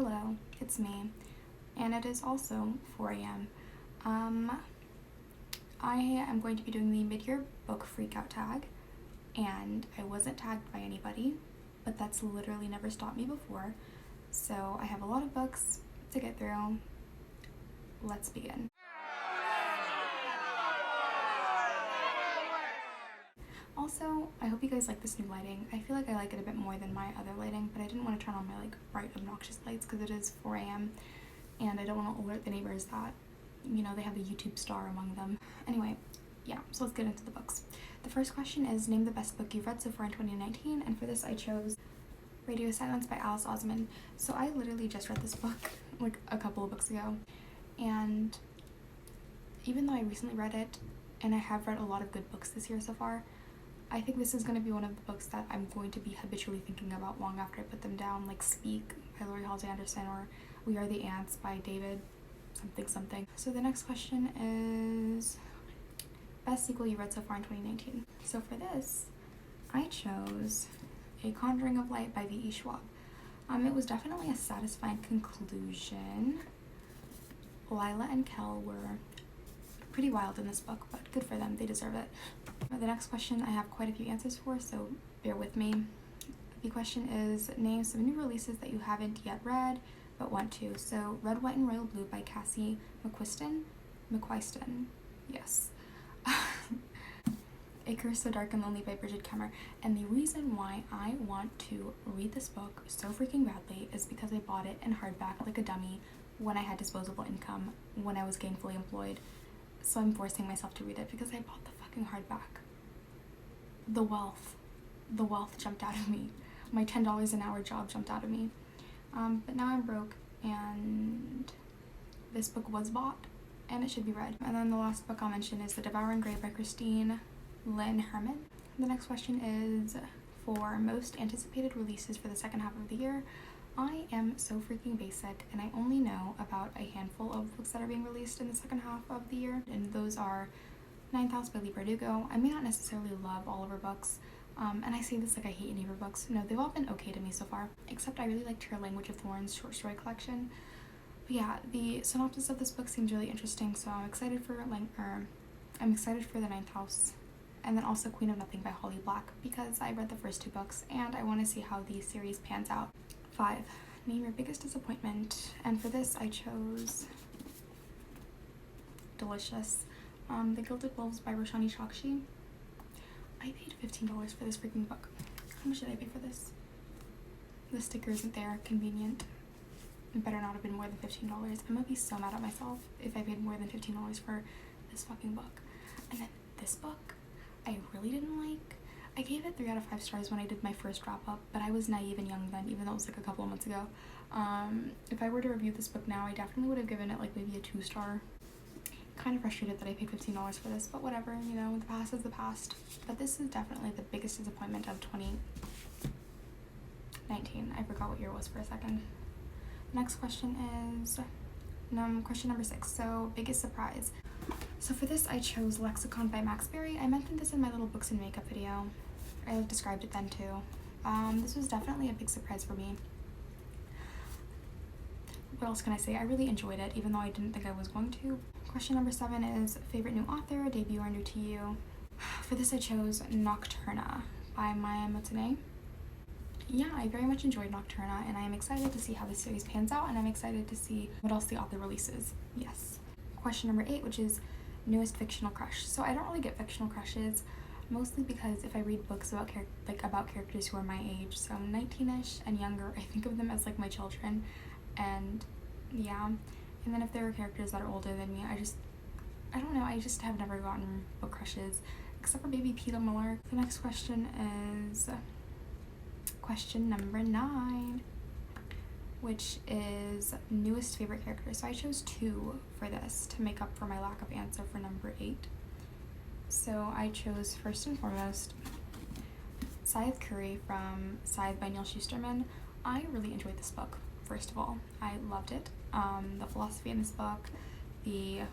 Hello, it's me, and it is also 4 a.m. I am going to be doing the mid-year book freakout tag, and I wasn't tagged by anybody, but that's literally never stopped me before. So I have a lot of books to get through. Let's begin. Also, I hope you guys like this new lighting. I feel like I like it a bit more than my other lighting, but I didn't want to turn on my bright obnoxious lights because it is 4 a.m. and I don't want to alert the neighbors that, they have a YouTube star among them. Anyway, yeah, so let's get into the books. The first question is, name the best book you've read so far in 2019, and for this I chose Radio Silence by Alice Oseman. So I literally just read this book a couple of books ago, and even though I recently read it, and I have read a lot of good books this year so far, I think this is going to be one of the books that I'm going to be habitually thinking about long after I put them down, like Speak by Laurie Halse Anderson or We Are the Ants by David something. So the next question is, best sequel you read so far in 2019. So for this, I chose A Conjuring of Light by V.E. Schwab. It was definitely a satisfying conclusion. Lila and Kel were pretty wild in this book, but good for them, they deserve it. The next question I have quite a few answers for, so bear with me. The question is, name some new releases that you haven't yet read but want to. So Red, White, and Royal Blue by Cassie McQuiston, yes. A Curse So Dark and Lonely by Bridget Kemmer. And the reason why I want to read this book so freaking badly is because I bought it in hardback like a dummy when I had disposable income, when I was gainfully employed. So I'm forcing myself to read it because I bought the fucking hardback. The wealth jumped out of me. My $10 an hour job jumped out of me. But now I'm broke, and this book was bought, and it should be read. And then the last book I'll mention is The Devouring Grave by Christine Lynn Herman. The next question is, for most anticipated releases for the second half of the year, I am so freaking basic, and I only know about a handful of books that are being released in the second half of the year, and those are Ninth House by Leigh Bardugo. I may not necessarily love all of her books, and I say this like I hate any of her books. No, they've all been okay to me so far, except I really liked her Language of Thorns short story collection. But yeah, the synopsis of this book seems really interesting, so I'm excited for The Ninth House, and then also Queen of Nothing by Holly Black, because I read the first two books and I want to see how the series pans out. 5. Name your biggest disappointment, and for this I chose Delicious, The Gilded Wolves by Roshani Chokshi. I paid $15 for this freaking book. How much did I pay for this? The sticker isn't there. Convenient. It better not have been more than $15. I'm gonna be so mad at myself if I paid more than $15 for this fucking book. And then this book, I really didn't like. I gave it 3 out of 5 stars when I did my first wrap up, but I was naive and young then, even though it was a couple of months ago. If I were to review this book now, I definitely would have given it maybe a 2-star. Kind of frustrated that I paid $15 for this, but whatever, the past is the past. But this is definitely the biggest disappointment of 2019. I forgot what year it was for a second. Next question is question number 6. So, biggest surprise. So for this, I chose Lexicon by Max Berry. I mentioned this in my little books and makeup video. I described it then too. This was definitely a big surprise for me. What else can I say? I really enjoyed it, even though I didn't think I was going to. Question number 7 is favorite new author, debut, or new to you. For this, I chose Nocturna by Maya Moutone. Yeah, I very much enjoyed Nocturna, and I am excited to see how this series pans out, and I'm excited to see what else the author releases. Yes. Question number 8, which is newest fictional crush. So I don't really get fictional crushes, mostly because if I read books about characters who are my age, so 19ish and younger, I think of them as my children, and yeah. And then if there are characters that are older than me, I don't know, I just have never gotten book crushes, except for maybe Peeta Mellark. The next question is question number 9, which is newest favorite character. So I chose 2 for this to make up for my lack of answer for number 8. So I chose, first and foremost, Scythe Curry from Scythe by Neal Shusterman. I really enjoyed this book, first of all. I loved it. The philosophy in this book, the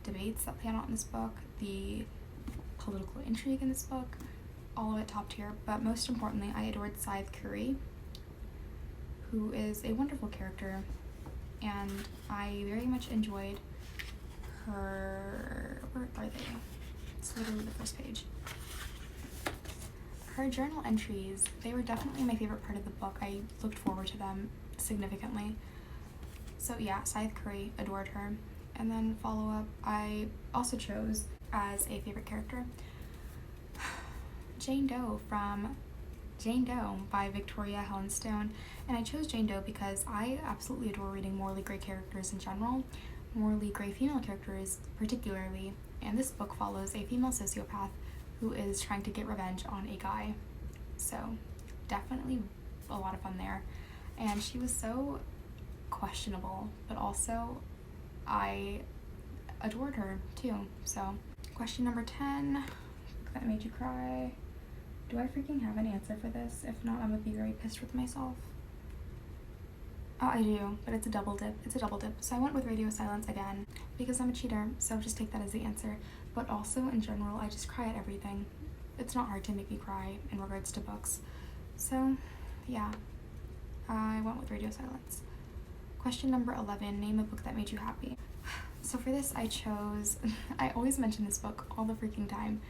debates that pan out in this book, the political intrigue in this book, all of it top tier. But most importantly, I adored Scythe Curry, who is a wonderful character, and I very much enjoyed her. Where are they? It's literally the first page. Her journal entries, they were definitely my favorite part of the book. I looked forward to them significantly. So yeah, Scythe Curry, adored her. And then follow up, I also chose as a favorite character Jane Doe from Jane Doe by Victoria Helen Stone. And I chose Jane Doe because I absolutely adore reading morally gray characters in general, morally gray female characters particularly, and this book follows a female sociopath who is trying to get revenge on a guy. So definitely a lot of fun there. And she was so questionable, but also I adored her too. So question number 10, that made you cry. Do I freaking have an answer for this? If not, I'm gonna be very pissed with myself. Oh, I do, but it's a double dip. It's a double dip. So I went with Radio Silence again because I'm a cheater, so just take that as the answer. But also, in general, I just cry at everything. It's not hard to make me cry in regards to books. So, yeah, I went with Radio Silence. Question number 11, name a book that made you happy. So for this, I chose, I always mention this book all the freaking time,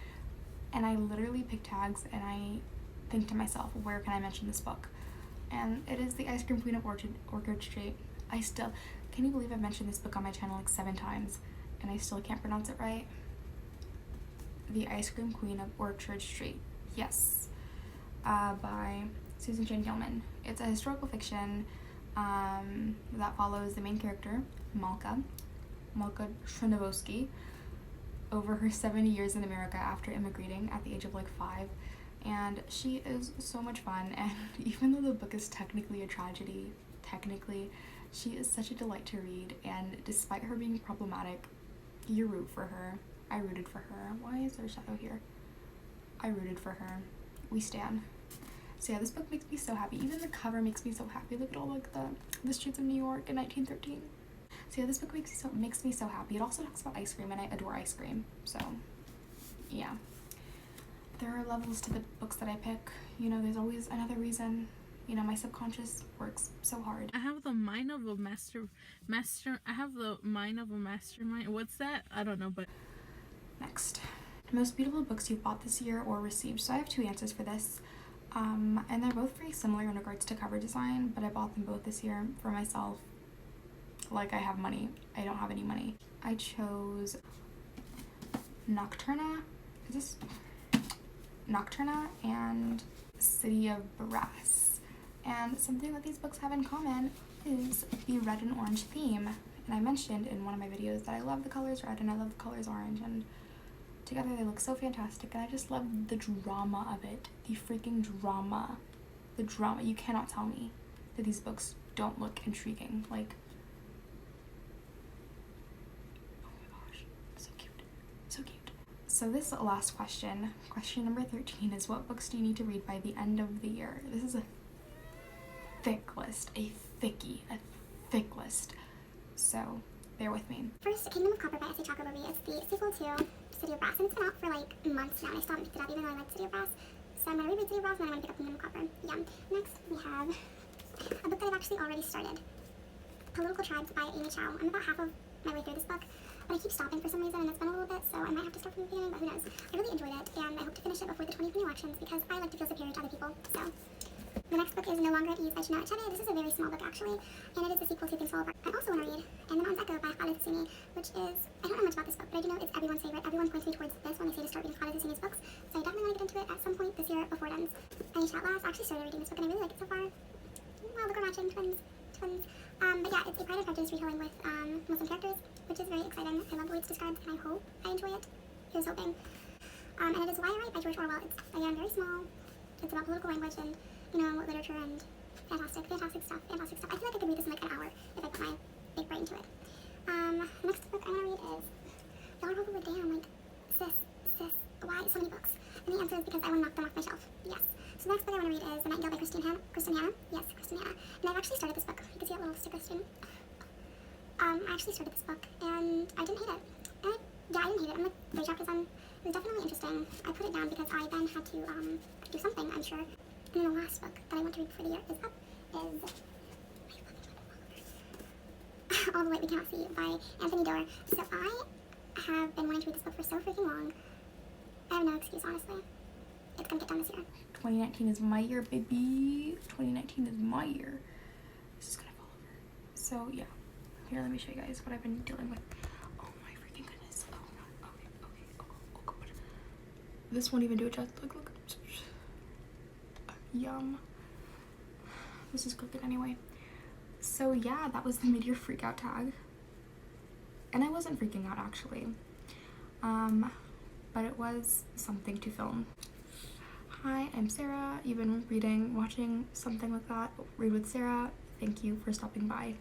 and I literally pick tags and I think to myself, where can I mention this book? And it is The Ice Cream Queen of Orchard Street. Can you believe I've mentioned this book on my channel like 7 times and I still can't pronounce it right? The Ice Cream Queen of Orchard Street, yes, by Susan Jane Gilman. It's a historical fiction that follows the main character, Malka Chernivosky, over her 70 years in America after immigrating at the age of like 5. And she is so much fun, and even though the book is technically a tragedy, she is such a delight to read, and despite her being problematic, you root for her. I rooted for her. Why is there a shadow here? I rooted for her. We stan. So yeah, this book makes me so happy. Even the cover makes me so happy. Look at all like the streets of New York in 1913. So yeah, this book makes me so happy. It also talks about ice cream, and I adore ice cream. So yeah. There are levels to the books that I pick. You know, there's always another reason. You know, my subconscious works so hard. I have the mind of a I have the mind of a mastermind. What's that? I don't know, but Next. Most beautiful books you've bought this year or received. So I have 2 answers for this. And they're both very similar in regards to cover design, but I bought them both this year for myself. Like, I have money. I don't have any money. I chose Nocturna. Is this Nocturna and City of Brass. And something that these books have in common is the red and orange theme. And I mentioned in one of my videos that I love the colors red and I love the colors orange, and together they look so fantastic, and I just love the drama of it. The freaking drama. The drama. You cannot tell me that these books don't look intriguing. Like, oh my gosh, so cute. So cute. So this last question number 13, is what books do you need to read by the end of the year? This is a thick list, a thick list. So bear with me. First, Kingdom of Copper by S.A. Chakraborty. It's the sequel to City of Brass, and it's been out for like months now, and I still haven't picked it up even though I like City of Brass. So I'm going to reread City of Brass, and then I'm going to pick up Kingdom of Copper. Yeah. Next, we have a book that I've actually already started. Political Tribes by Amy Chow. I'm about half of my way through this book, but I keep stopping for some reason, and it's been a little bit, so I might have to start from the beginning, but who knows. I really enjoyed it, and I hope to finish it before the 2020 elections because I like to feel superior to other people. So the next book is No Longer at Ease by Chinua Achebe. This is a very small book actually, and it is a sequel to Things Fall Apart. I also want to read And the Mountain's Echo by Khaled Hosseini, which is, I don't know much about this book, but I do know it's everyone's favorite. Everyone's pointing me towards this when they say to start reading Khaled Hosseini's books, so I definitely want to get into it at some point this year before it ends. Anisha Atlas, I actually started reading this book and I really like it so far. Wow, look, we're matching, twins. But yeah, it's a Pride and Prejudice retelling with Muslim characters, which is very exciting. I love the way it's described, and I hope I enjoy it. Here's hoping. And it is Why I Write by George Orwell. It's, again, very small. It's about political language and, you know, literature and fantastic stuff. I feel like I could read this in like an hour if I put my big brain to it. The next book I'm going to read is, y'all are probably damn, like, sis, why so many books? And the answer is because I want to knock them off my shelf. Yes. So the next book I want to read is The Nightingale by Kristen Hanna. Yes, Kristen Hanna. And I've actually started this book. You can see that little sticker student. I actually started this book, and I didn't hate it. And I didn't hate it. I'm like 3 chapters in. It was definitely interesting. I put it down because I then had to do something, I'm sure. And then the last book that I want to read before the year is up is All the Light We Cannot See by Anthony Doerr. So I have been wanting to read this book for so freaking long. I have no excuse, honestly. It's gonna get done this year. 2019 is my year, baby. 2019 is my year. This is gonna fall over. So yeah, here, let me show you guys what I've been dealing with. Oh my freaking goodness. Oh god. Okay. Oh god. This won't even do it justice. Look. Yum. This is crooked anyway. So yeah, that was the mid-year freak out tag. And I wasn't freaking out actually. But it was something to film. Hi, I'm Sarah. You've been watching something like that. Read with Sarah. Thank you for stopping by.